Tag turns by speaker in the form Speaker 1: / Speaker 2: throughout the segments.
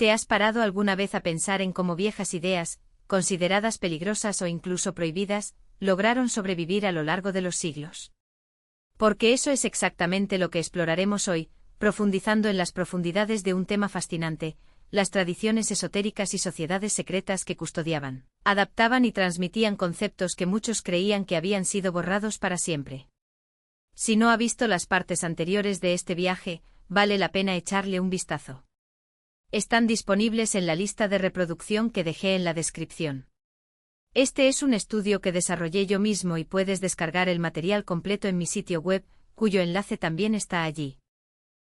Speaker 1: ¿Te has parado alguna vez a pensar en cómo viejas ideas, consideradas peligrosas o incluso prohibidas, lograron sobrevivir a lo largo de los siglos? Porque eso es exactamente lo que exploraremos hoy, profundizando en las profundidades de un tema fascinante: las tradiciones esotéricas y sociedades secretas que custodiaban, adaptaban y transmitían conceptos que muchos creían que habían sido borrados para siempre. Si no ha visto las partes anteriores de este viaje, vale la pena echarle un vistazo. Están disponibles en la lista de reproducción que dejé en la descripción. Este es un estudio que desarrollé yo mismo y puedes descargar el material completo en mi sitio web, cuyo enlace también está allí.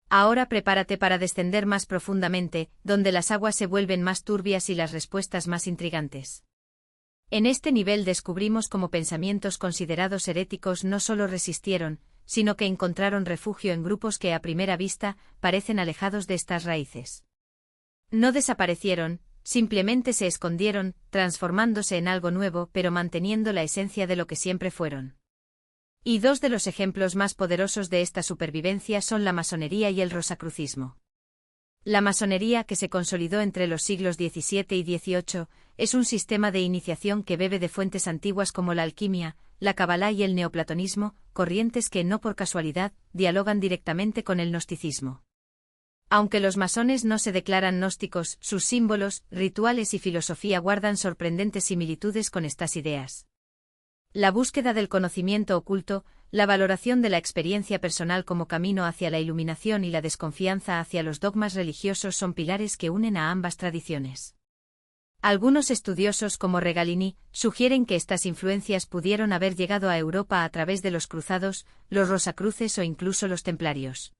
Speaker 1: Ahora prepárate para descender más profundamente, donde las aguas se vuelven más turbias y las respuestas más intrigantes. En este nivel descubrimos cómo pensamientos considerados heréticos no solo resistieron, sino que encontraron refugio en grupos que a primera vista parecen alejados de estas raíces. No desaparecieron, simplemente se escondieron, transformándose en algo nuevo pero manteniendo la esencia de lo que siempre fueron. Y dos de los ejemplos más poderosos de esta supervivencia son la masonería y el rosacrucismo. La masonería, que se consolidó entre los siglos XVII y XVIII, es un sistema de iniciación que bebe de fuentes antiguas como la alquimia, la cabalá y el neoplatonismo, corrientes que, no por casualidad, dialogan directamente con el gnosticismo. Aunque los masones no se declaran gnósticos, sus símbolos, rituales y filosofía guardan sorprendentes similitudes con estas ideas. La búsqueda del conocimiento oculto, la valoración de la experiencia personal como camino hacia la iluminación y la desconfianza hacia los dogmas religiosos son pilares que unen a ambas tradiciones. Algunos estudiosos como Regalini sugieren que estas influencias pudieron haber llegado a Europa a través de los cruzados, los rosacruces o incluso los templarios.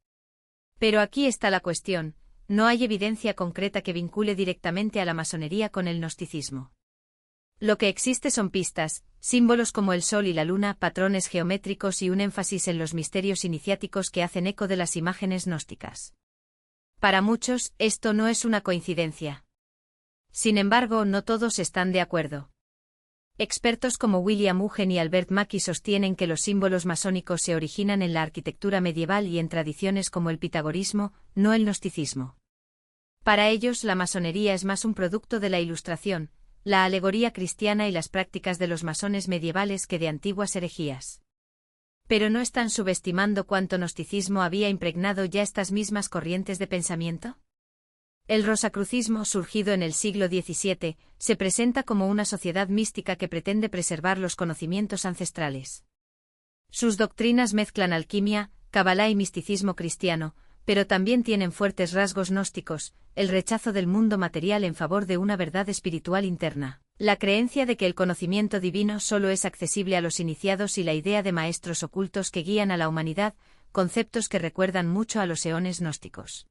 Speaker 1: Pero aquí está la cuestión: no hay evidencia concreta que vincule directamente a la masonería con el gnosticismo. Lo que existe son pistas, símbolos como el sol y la luna, patrones geométricos y un énfasis en los misterios iniciáticos que hacen eco de las imágenes gnósticas. Para muchos, esto no es una coincidencia. Sin embargo, no todos están de acuerdo. Expertos como William Uggen y Albert Mackey sostienen que los símbolos masónicos se originan en la arquitectura medieval y en tradiciones como el pitagorismo, no el gnosticismo. Para ellos, la masonería es más un producto de la Ilustración, la alegoría cristiana y las prácticas de los masones medievales que de antiguas herejías. ¿Pero no están subestimando cuánto gnosticismo había impregnado ya estas mismas corrientes de pensamiento? El rosacrucismo, surgido en el siglo XVII, se presenta como una sociedad mística que pretende preservar los conocimientos ancestrales. Sus doctrinas mezclan alquimia, cabalá y misticismo cristiano, pero también tienen fuertes rasgos gnósticos: el rechazo del mundo material en favor de una verdad espiritual interna, la creencia de que el conocimiento divino solo es accesible a los iniciados y la idea de maestros ocultos que guían a la humanidad, conceptos que recuerdan mucho a los eones gnósticos.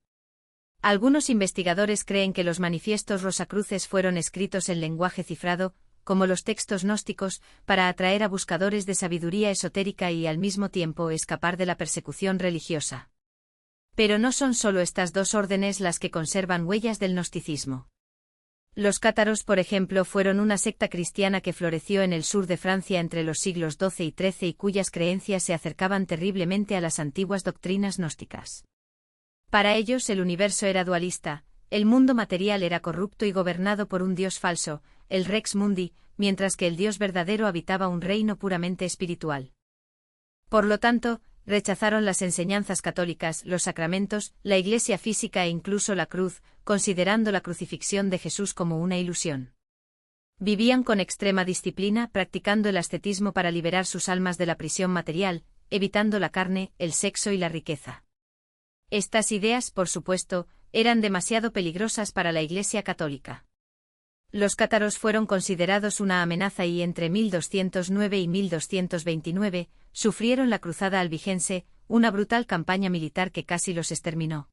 Speaker 1: Algunos investigadores creen que los manifiestos rosacruces fueron escritos en lenguaje cifrado, como los textos gnósticos, para atraer a buscadores de sabiduría esotérica y al mismo tiempo escapar de la persecución religiosa. Pero no son solo estas dos órdenes las que conservan huellas del gnosticismo. Los cátaros, por ejemplo, fueron una secta cristiana que floreció en el sur de Francia entre los siglos XII y XIII y cuyas creencias se acercaban terriblemente a las antiguas doctrinas gnósticas. Para ellos el universo era dualista, el mundo material era corrupto y gobernado por un dios falso, el Rex Mundi, mientras que el Dios verdadero habitaba un reino puramente espiritual. Por lo tanto, rechazaron las enseñanzas católicas, los sacramentos, la iglesia física e incluso la cruz, considerando la crucifixión de Jesús como una ilusión. Vivían con extrema disciplina, practicando el ascetismo para liberar sus almas de la prisión material, evitando la carne, el sexo y la riqueza. Estas ideas, por supuesto, eran demasiado peligrosas para la Iglesia católica. Los cátaros fueron considerados una amenaza y entre 1209 y 1229 sufrieron la Cruzada Albigense, una brutal campaña militar que casi los exterminó.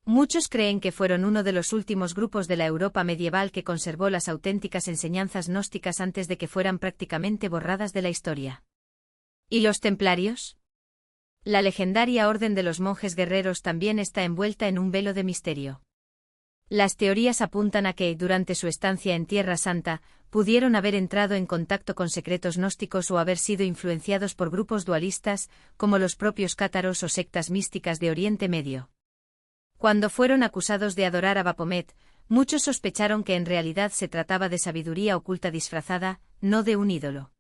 Speaker 1: Muchos creen que fueron uno de los últimos grupos de la Europa medieval que conservó las auténticas enseñanzas gnósticas antes de que fueran prácticamente borradas de la historia. ¿Y los templarios? La legendaria Orden de los Monjes Guerreros también está envuelta en un velo de misterio. Las teorías apuntan a que, durante su estancia en Tierra Santa, pudieron haber entrado en contacto con secretos gnósticos o haber sido influenciados por grupos dualistas, como los propios cátaros o sectas místicas de Oriente Medio. Cuando fueron acusados de adorar a Baphomet, muchos sospecharon que en realidad se trataba de sabiduría oculta disfrazada, no de un ídolo.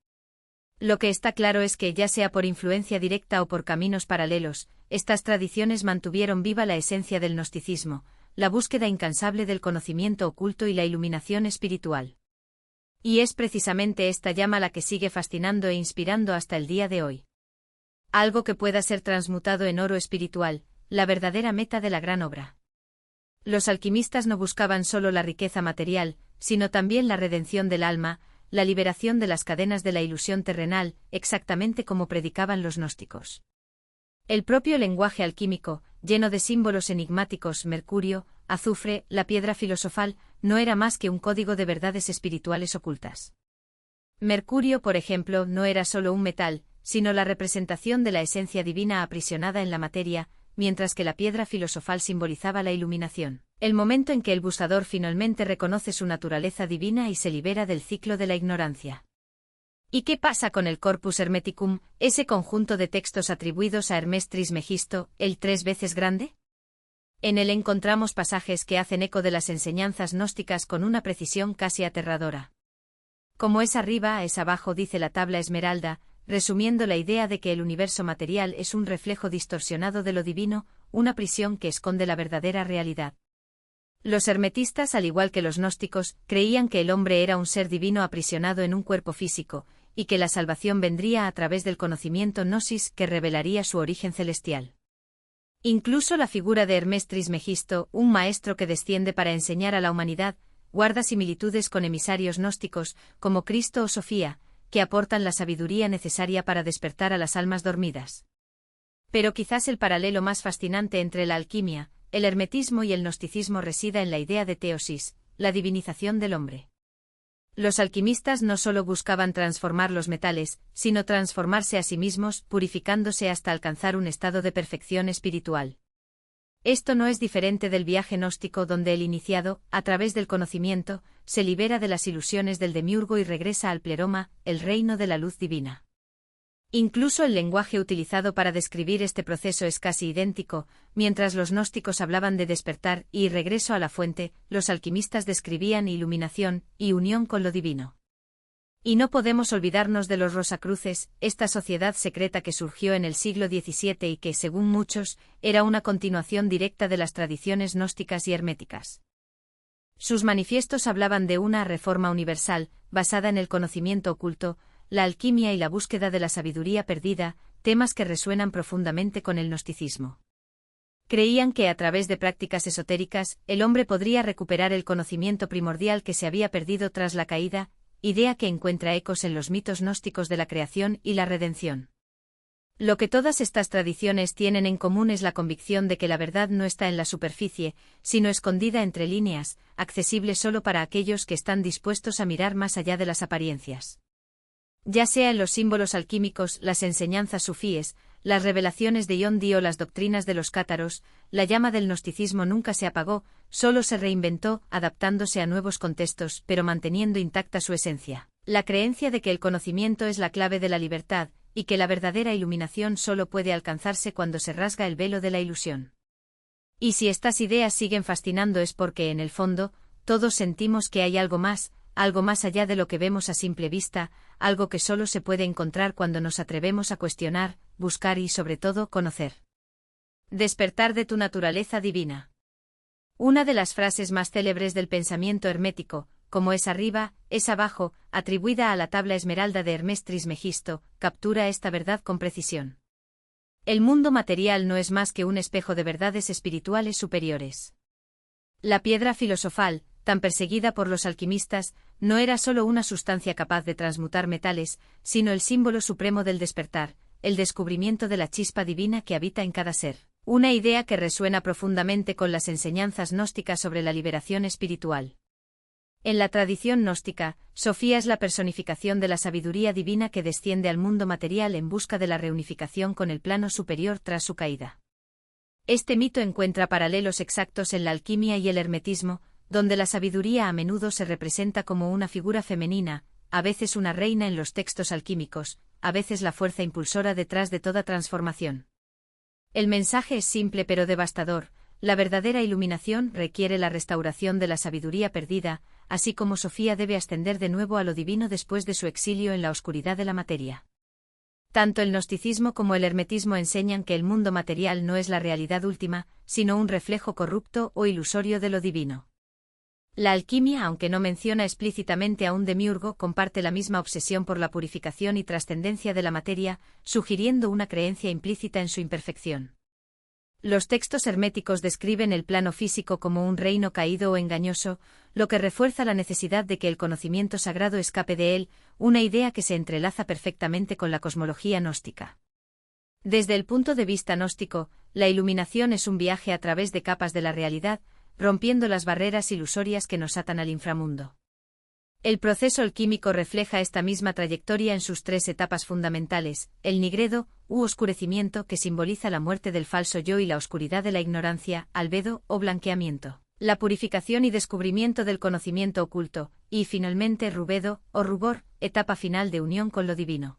Speaker 1: Lo que está claro es que, ya sea por influencia directa o por caminos paralelos, estas tradiciones mantuvieron viva la esencia del gnosticismo, la búsqueda incansable del conocimiento oculto y la iluminación espiritual. Y es precisamente esta llama la que sigue fascinando e inspirando hasta el día de hoy. Algo que pueda ser transmutado en oro espiritual, la verdadera meta de la gran obra. Los alquimistas no buscaban solo la riqueza material, sino también la redención del alma, la liberación de las cadenas de la ilusión terrenal, exactamente como predicaban los gnósticos. El propio lenguaje alquímico, lleno de símbolos enigmáticos, mercurio, azufre, la piedra filosofal, no era más que un código de verdades espirituales ocultas. Mercurio, por ejemplo, no era solo un metal, sino la representación de la esencia divina aprisionada en la materia, mientras que la piedra filosofal simbolizaba la iluminación, el momento en que el buscador finalmente reconoce su naturaleza divina y se libera del ciclo de la ignorancia. ¿Y qué pasa con el Corpus Hermeticum, ese conjunto de textos atribuidos a Hermes Trismegisto, el 3 veces grande? En él encontramos pasajes que hacen eco de las enseñanzas gnósticas con una precisión casi aterradora. Como es arriba, es abajo, dice la tabla esmeralda, resumiendo la idea de que el universo material es un reflejo distorsionado de lo divino, una prisión que esconde la verdadera realidad. Los hermetistas, al igual que los gnósticos, creían que el hombre era un ser divino aprisionado en un cuerpo físico, y que la salvación vendría a través del conocimiento gnosis que revelaría su origen celestial. Incluso la figura de Hermes Trismegisto, un maestro que desciende para enseñar a la humanidad, guarda similitudes con emisarios gnósticos, como Cristo o Sofía, que aportan la sabiduría necesaria para despertar a las almas dormidas. Pero quizás el paralelo más fascinante entre la alquimia, el hermetismo y el gnosticismo resida en la idea de teosis, la divinización del hombre. Los alquimistas no solo buscaban transformar los metales, sino transformarse a sí mismos, purificándose hasta alcanzar un estado de perfección espiritual. Esto no es diferente del viaje gnóstico donde el iniciado, a través del conocimiento, se libera de las ilusiones del demiurgo y regresa al pleroma, el reino de la luz divina. Incluso el lenguaje utilizado para describir este proceso es casi idéntico, mientras los gnósticos hablaban de despertar y regreso a la fuente, los alquimistas describían iluminación y unión con lo divino. Y no podemos olvidarnos de los Rosacruces, esta sociedad secreta que surgió en el siglo XVII y que, según muchos, era una continuación directa de las tradiciones gnósticas y herméticas. Sus manifiestos hablaban de una reforma universal, basada en el conocimiento oculto, la alquimia y la búsqueda de la sabiduría perdida, temas que resuenan profundamente con el gnosticismo. Creían que a través de prácticas esotéricas, el hombre podría recuperar el conocimiento primordial que se había perdido tras la caída, idea que encuentra ecos en los mitos gnósticos de la creación y la redención. Lo que todas estas tradiciones tienen en común es la convicción de que la verdad no está en la superficie, sino escondida entre líneas, accesible solo para aquellos que están dispuestos a mirar más allá de las apariencias. Ya sea en los símbolos alquímicos, las enseñanzas sufíes, las revelaciones de Yondi o las doctrinas de los cátaros, la llama del gnosticismo nunca se apagó, solo se reinventó, adaptándose a nuevos contextos, pero manteniendo intacta su esencia. La creencia de que el conocimiento es la clave de la libertad, y que la verdadera iluminación solo puede alcanzarse cuando se rasga el velo de la ilusión. Y si estas ideas siguen fascinando es porque, en el fondo, todos sentimos que hay algo más allá de lo que vemos a simple vista, algo que solo se puede encontrar cuando nos atrevemos a cuestionar, buscar y, sobre todo, conocer. Despertar de tu naturaleza divina. Una de las frases más célebres del pensamiento hermético, como es arriba, es abajo, atribuida a la tabla esmeralda de Hermes Trismegisto, captura esta verdad con precisión. El mundo material no es más que un espejo de verdades espirituales superiores. La piedra filosofal, tan perseguida por los alquimistas, no era solo una sustancia capaz de transmutar metales, sino el símbolo supremo del despertar, el descubrimiento de la chispa divina que habita en cada ser. Una idea que resuena profundamente con las enseñanzas gnósticas sobre la liberación espiritual. En la tradición gnóstica, Sofía es la personificación de la sabiduría divina que desciende al mundo material en busca de la reunificación con el plano superior tras su caída. Este mito encuentra paralelos exactos en la alquimia y el hermetismo, donde la sabiduría a menudo se representa como una figura femenina, a veces una reina en los textos alquímicos, a veces la fuerza impulsora detrás de toda transformación. El mensaje es simple pero devastador: La verdadera iluminación requiere la restauración de la sabiduría perdida, así como Sofía debe ascender de nuevo a lo divino después de su exilio en la oscuridad de la materia. Tanto el gnosticismo como el hermetismo enseñan que el mundo material no es la realidad última, sino un reflejo corrupto o ilusorio de lo divino. La alquimia, aunque no menciona explícitamente a un demiurgo, comparte la misma obsesión por la purificación y trascendencia de la materia, sugiriendo una creencia implícita en su imperfección. Los textos herméticos describen el plano físico como un reino caído o engañoso, lo que refuerza la necesidad de que el conocimiento sagrado escape de él, una idea que se entrelaza perfectamente con la cosmología gnóstica. Desde el punto de vista gnóstico, la iluminación es un viaje a través de capas de la realidad, rompiendo las barreras ilusorias que nos atan al inframundo. El proceso alquímico refleja esta misma trayectoria en sus tres etapas fundamentales: el nigredo, u oscurecimiento, que simboliza la muerte del falso yo y la oscuridad de la ignorancia, albedo, o blanqueamiento, la purificación y descubrimiento del conocimiento oculto, y finalmente rubedo, o rubor, etapa final de unión con lo divino.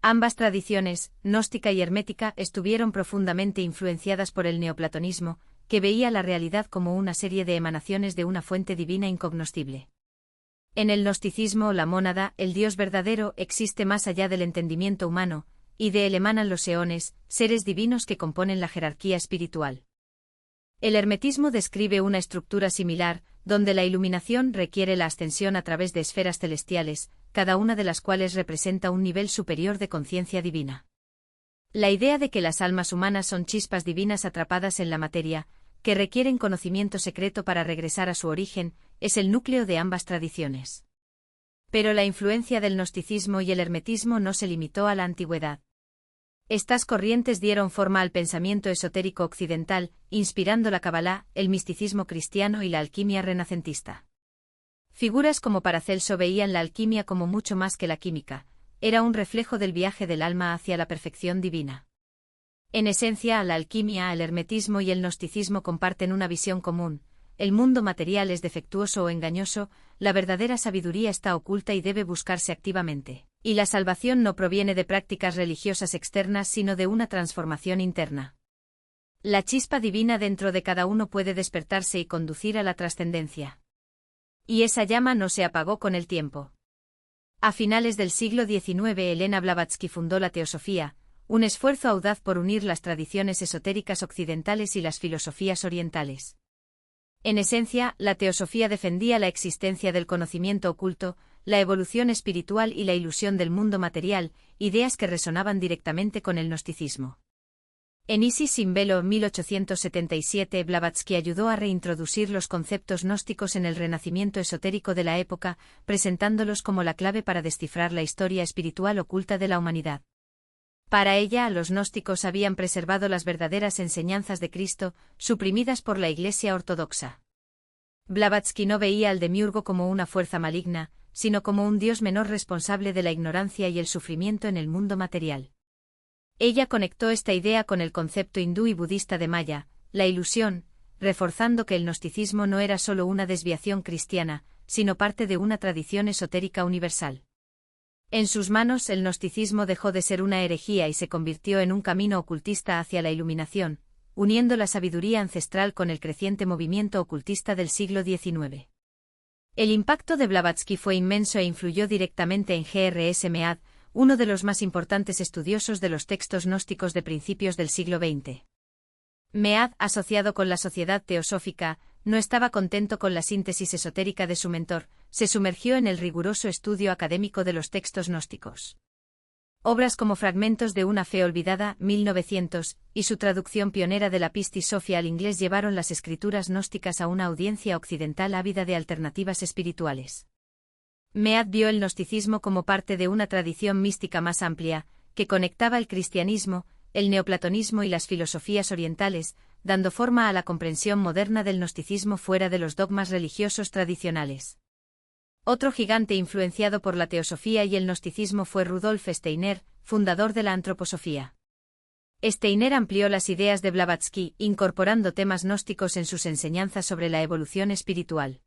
Speaker 1: Ambas tradiciones, gnóstica y hermética, estuvieron profundamente influenciadas por el neoplatonismo, que veía la realidad como una serie de emanaciones de una fuente divina incognoscible. En el gnosticismo, la mónada, el Dios verdadero, existe más allá del entendimiento humano, y de él emanan los eones, seres divinos que componen la jerarquía espiritual. El hermetismo describe una estructura similar, donde la iluminación requiere la ascensión a través de esferas celestiales, cada una de las cuales representa un nivel superior de conciencia divina. La idea de que las almas humanas son chispas divinas atrapadas en la materia, que requieren conocimiento secreto para regresar a su origen, es el núcleo de ambas tradiciones. Pero la influencia del gnosticismo y el hermetismo no se limitó a la antigüedad. Estas corrientes dieron forma al pensamiento esotérico occidental, inspirando la Cabalá, el misticismo cristiano y la alquimia renacentista. Figuras como Paracelso veían la alquimia como mucho más que la química, era un reflejo del viaje del alma hacia la perfección divina. En esencia, la alquimia, el hermetismo y el gnosticismo comparten una visión común: el mundo material es defectuoso o engañoso, la verdadera sabiduría está oculta y debe buscarse activamente, y la salvación no proviene de prácticas religiosas externas sino de una transformación interna. La chispa divina dentro de cada uno puede despertarse y conducir a la trascendencia. Y esa llama no se apagó con el tiempo. A finales del siglo XIX, Elena Blavatsky fundó la teosofía, un esfuerzo audaz por unir las tradiciones esotéricas occidentales y las filosofías orientales. En esencia, la teosofía defendía la existencia del conocimiento oculto, la evolución espiritual y la ilusión del mundo material, ideas que resonaban directamente con el gnosticismo. En Isis sin velo, 1877, Blavatsky ayudó a reintroducir los conceptos gnósticos en el renacimiento esotérico de la época, presentándolos como la clave para descifrar la historia espiritual oculta de la humanidad. Para ella, los gnósticos habían preservado las verdaderas enseñanzas de Cristo, suprimidas por la Iglesia ortodoxa. Blavatsky no veía al demiurgo como una fuerza maligna, sino como un dios menor responsable de la ignorancia y el sufrimiento en el mundo material. Ella conectó esta idea con el concepto hindú y budista de Maya, la ilusión, reforzando que el gnosticismo no era solo una desviación cristiana, sino parte de una tradición esotérica universal. En sus manos, el gnosticismo dejó de ser una herejía y se convirtió en un camino ocultista hacia la iluminación, uniendo la sabiduría ancestral con el creciente movimiento ocultista del siglo XIX. El impacto de Blavatsky fue inmenso e influyó directamente en G.R.S. Mead, uno de los más importantes estudiosos de los textos gnósticos de principios del siglo XX. Mead, asociado con la Sociedad Teosófica, no estaba contento con la síntesis esotérica de su mentor, se sumergió en el riguroso estudio académico de los textos gnósticos. Obras como Fragmentos de una fe olvidada, 1900, y su traducción pionera de la Pistis Sophia al inglés llevaron las escrituras gnósticas a una audiencia occidental ávida de alternativas espirituales. Mead vio el gnosticismo como parte de una tradición mística más amplia, que conectaba el cristianismo, el neoplatonismo y las filosofías orientales, dando forma a la comprensión moderna del gnosticismo fuera de los dogmas religiosos tradicionales. Otro gigante influenciado por la teosofía y el gnosticismo fue Rudolf Steiner, fundador de la antroposofía. Steiner amplió las ideas de Blavatsky, incorporando temas gnósticos en sus enseñanzas sobre la evolución espiritual.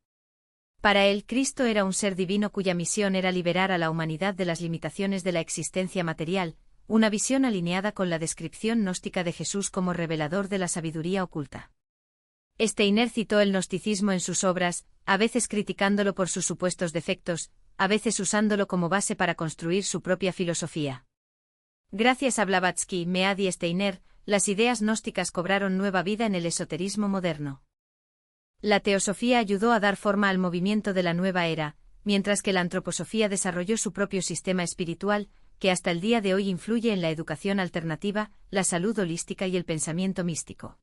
Speaker 1: Para él, Cristo era un ser divino cuya misión era liberar a la humanidad de las limitaciones de la existencia material, una visión alineada con la descripción gnóstica de Jesús como revelador de la sabiduría oculta. Steiner citó el gnosticismo en sus obras, a veces criticándolo por sus supuestos defectos, a veces usándolo como base para construir su propia filosofía. Gracias a Blavatsky, Mead y Steiner, las ideas gnósticas cobraron nueva vida en el esoterismo moderno. La teosofía ayudó a dar forma al movimiento de la nueva era, mientras que la antroposofía desarrolló su propio sistema espiritual, que hasta el día de hoy influye en la educación alternativa, la salud holística y el pensamiento místico.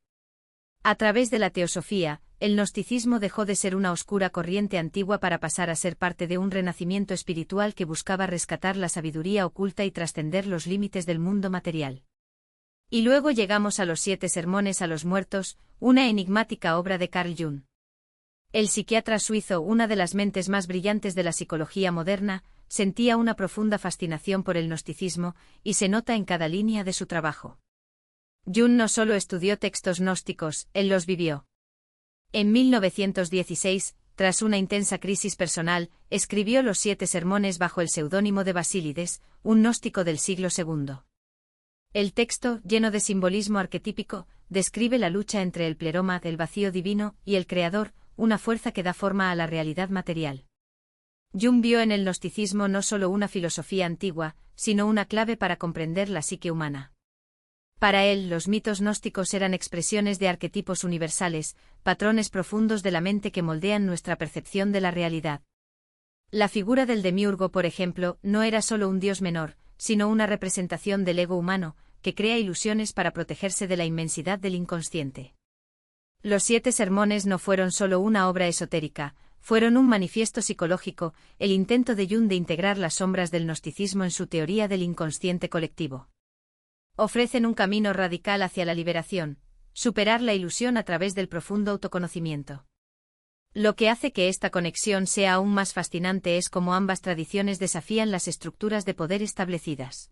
Speaker 1: A través de la teosofía, el gnosticismo dejó de ser una oscura corriente antigua para pasar a ser parte de un renacimiento espiritual que buscaba rescatar la sabiduría oculta y trascender los límites del mundo material. Y luego llegamos a los 7 sermones a los muertos, una enigmática obra de Carl Jung. El psiquiatra suizo, una de las mentes más brillantes de la psicología moderna, sentía una profunda fascinación por el gnosticismo, y se nota en cada línea de su trabajo. Jung no solo estudió textos gnósticos, él los vivió. En 1916, tras una intensa crisis personal, escribió los 7 sermones bajo el seudónimo de Basílides, un gnóstico del siglo II. El texto, lleno de simbolismo arquetípico, describe la lucha entre el pleroma, el vacío divino, y el creador, una fuerza que da forma a la realidad material. Jung vio en el gnosticismo no solo una filosofía antigua, sino una clave para comprender la psique humana. Para él, los mitos gnósticos eran expresiones de arquetipos universales, patrones profundos de la mente que moldean nuestra percepción de la realidad. La figura del demiurgo, por ejemplo, no era solo un dios menor, sino una representación del ego humano, que crea ilusiones para protegerse de la inmensidad del inconsciente. Los 7 sermones no fueron solo una obra esotérica, fueron un manifiesto psicológico, el intento de Jung de integrar las sombras del gnosticismo en su teoría del inconsciente colectivo. Ofrecen un camino radical hacia la liberación, superar la ilusión a través del profundo autoconocimiento. Lo que hace que esta conexión sea aún más fascinante es cómo ambas tradiciones desafían las estructuras de poder establecidas.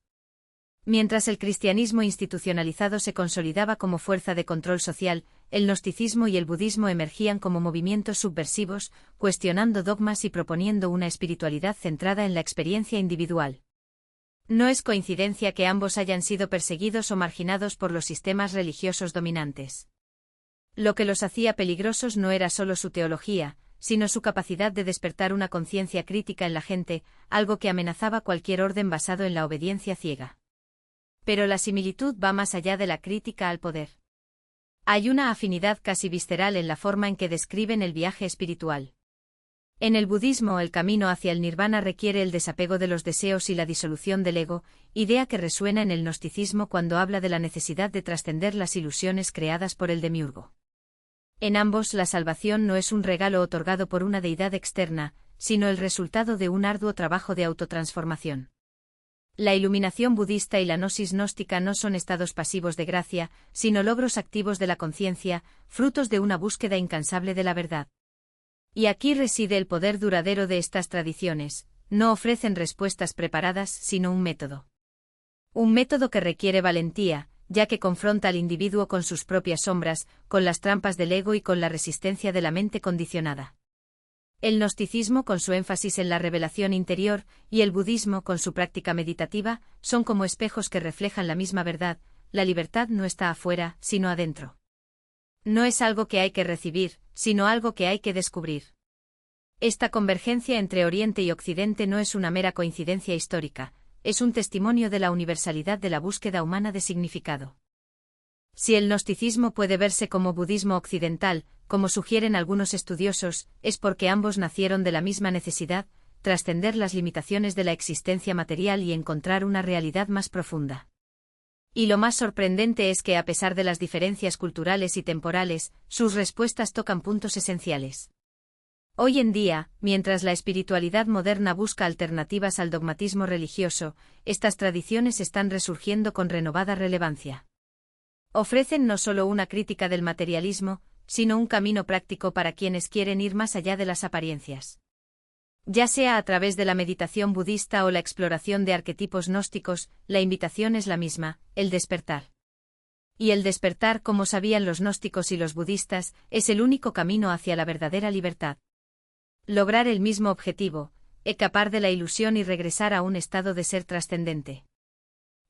Speaker 1: Mientras el cristianismo institucionalizado se consolidaba como fuerza de control social, el gnosticismo y el budismo emergían como movimientos subversivos, cuestionando dogmas y proponiendo una espiritualidad centrada en la experiencia individual. No es coincidencia que ambos hayan sido perseguidos o marginados por los sistemas religiosos dominantes. Lo que los hacía peligrosos no era solo su teología, sino su capacidad de despertar una conciencia crítica en la gente, algo que amenazaba cualquier orden basado en la obediencia ciega. Pero la similitud va más allá de la crítica al poder. Hay una afinidad casi visceral en la forma en que describen el viaje espiritual. En el budismo, el camino hacia el nirvana requiere el desapego de los deseos y la disolución del ego, idea que resuena en el gnosticismo cuando habla de la necesidad de trascender las ilusiones creadas por el demiurgo. En ambos, la salvación no es un regalo otorgado por una deidad externa, sino el resultado de un arduo trabajo de autotransformación. La iluminación budista y la gnosis gnóstica no son estados pasivos de gracia, sino logros activos de la conciencia, frutos de una búsqueda incansable de la verdad. Y aquí reside el poder duradero de estas tradiciones, no ofrecen respuestas preparadas, sino un método. Un método que requiere valentía, ya que confronta al individuo con sus propias sombras, con las trampas del ego y con la resistencia de la mente condicionada. El gnosticismo, con su énfasis en la revelación interior, y el budismo, con su práctica meditativa, son como espejos que reflejan la misma verdad: la libertad no está afuera, sino adentro. No es algo que hay que recibir, sino algo que hay que descubrir. Esta convergencia entre Oriente y Occidente no es una mera coincidencia histórica, es un testimonio de la universalidad de la búsqueda humana de significado. Si el gnosticismo puede verse como budismo occidental, como sugieren algunos estudiosos, es porque ambos nacieron de la misma necesidad: trascender las limitaciones de la existencia material y encontrar una realidad más profunda. Y lo más sorprendente es que, a pesar de las diferencias culturales y temporales, sus respuestas tocan puntos esenciales. Hoy en día, mientras la espiritualidad moderna busca alternativas al dogmatismo religioso, estas tradiciones están resurgiendo con renovada relevancia. Ofrecen no solo una crítica del materialismo, sino un camino práctico para quienes quieren ir más allá de las apariencias. Ya sea a través de la meditación budista o la exploración de arquetipos gnósticos, la invitación es la misma: el despertar. Y el despertar, como sabían los gnósticos y los budistas, es el único camino hacia la verdadera libertad. Lograr el mismo objetivo: escapar de la ilusión y regresar a un estado de ser trascendente.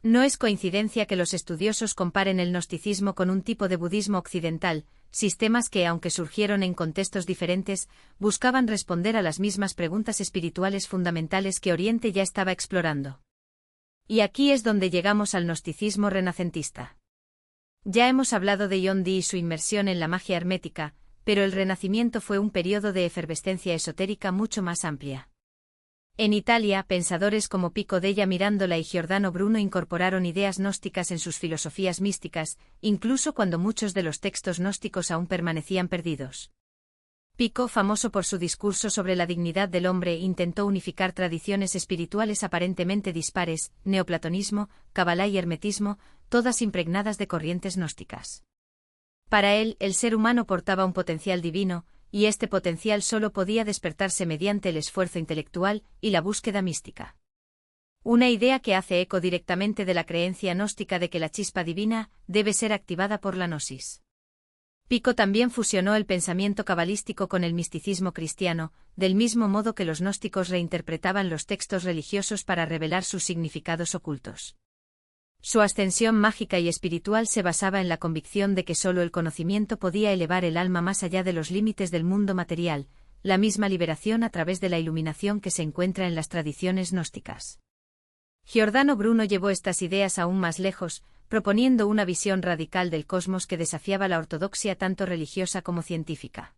Speaker 1: No es coincidencia que los estudiosos comparen el gnosticismo con un tipo de budismo occidental, sistemas que, aunque surgieron en contextos diferentes, buscaban responder a las mismas preguntas espirituales fundamentales que Oriente ya estaba explorando. Y aquí es donde llegamos al gnosticismo renacentista. Ya hemos hablado de John Dee y su inmersión en la magia hermética, pero el Renacimiento fue un periodo de efervescencia esotérica mucho más amplia. En Italia, pensadores como Pico della Mirandola y Giordano Bruno incorporaron ideas gnósticas en sus filosofías místicas, incluso cuando muchos de los textos gnósticos aún permanecían perdidos. Pico, famoso por su discurso sobre la dignidad del hombre, intentó unificar tradiciones espirituales aparentemente dispares, neoplatonismo, cabalá y hermetismo, todas impregnadas de corrientes gnósticas. Para él, el ser humano portaba un potencial divino, y este potencial solo podía despertarse mediante el esfuerzo intelectual y la búsqueda mística. Una idea que hace eco directamente de la creencia gnóstica de que la chispa divina debe ser activada por la gnosis. Pico también fusionó el pensamiento cabalístico con el misticismo cristiano, del mismo modo que los gnósticos reinterpretaban los textos religiosos para revelar sus significados ocultos. Su ascensión mágica y espiritual se basaba en la convicción de que solo el conocimiento podía elevar el alma más allá de los límites del mundo material, la misma liberación a través de la iluminación que se encuentra en las tradiciones gnósticas. Giordano Bruno llevó estas ideas aún más lejos, proponiendo una visión radical del cosmos que desafiaba la ortodoxia tanto religiosa como científica.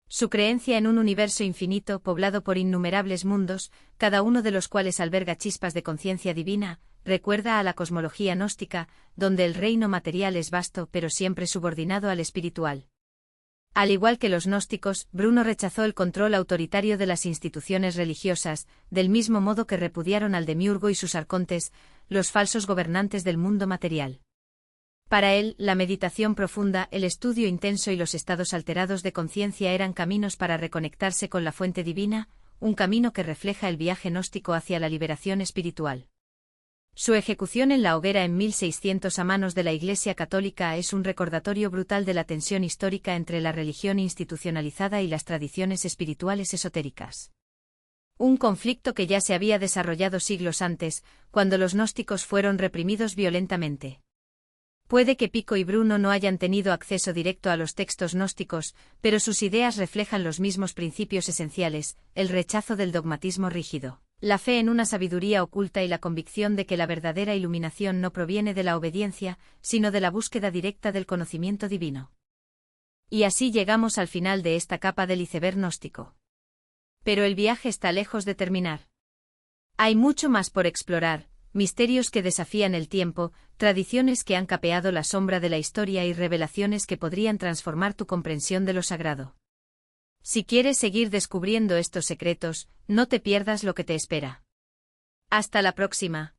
Speaker 1: Su creencia en un universo infinito poblado por innumerables mundos, cada uno de los cuales alberga chispas de conciencia divina, recuerda a la cosmología gnóstica, donde el reino material es vasto pero siempre subordinado al espiritual. Al igual que los gnósticos, Bruno rechazó el control autoritario de las instituciones religiosas, del mismo modo que repudiaron al demiurgo y sus arcontes, los falsos gobernantes del mundo material. Para él, la meditación profunda, el estudio intenso y los estados alterados de conciencia eran caminos para reconectarse con la fuente divina, un camino que refleja el viaje gnóstico hacia la liberación espiritual. Su ejecución en la hoguera en 1600 a manos de la Iglesia Católica es un recordatorio brutal de la tensión histórica entre la religión institucionalizada y las tradiciones espirituales esotéricas. Un conflicto que ya se había desarrollado siglos antes, cuando los gnósticos fueron reprimidos violentamente. Puede que Pico y Bruno no hayan tenido acceso directo a los textos gnósticos, pero sus ideas reflejan los mismos principios esenciales, el rechazo del dogmatismo rígido, la fe en una sabiduría oculta y la convicción de que la verdadera iluminación no proviene de la obediencia, sino de la búsqueda directa del conocimiento divino. Y así llegamos al final de esta capa del iceberg gnóstico. Pero el viaje está lejos de terminar. Hay mucho más por explorar, misterios que desafían el tiempo, tradiciones que han capeado la sombra de la historia y revelaciones que podrían transformar tu comprensión de lo sagrado. Si quieres seguir descubriendo estos secretos, no te pierdas lo que te espera. Hasta la próxima.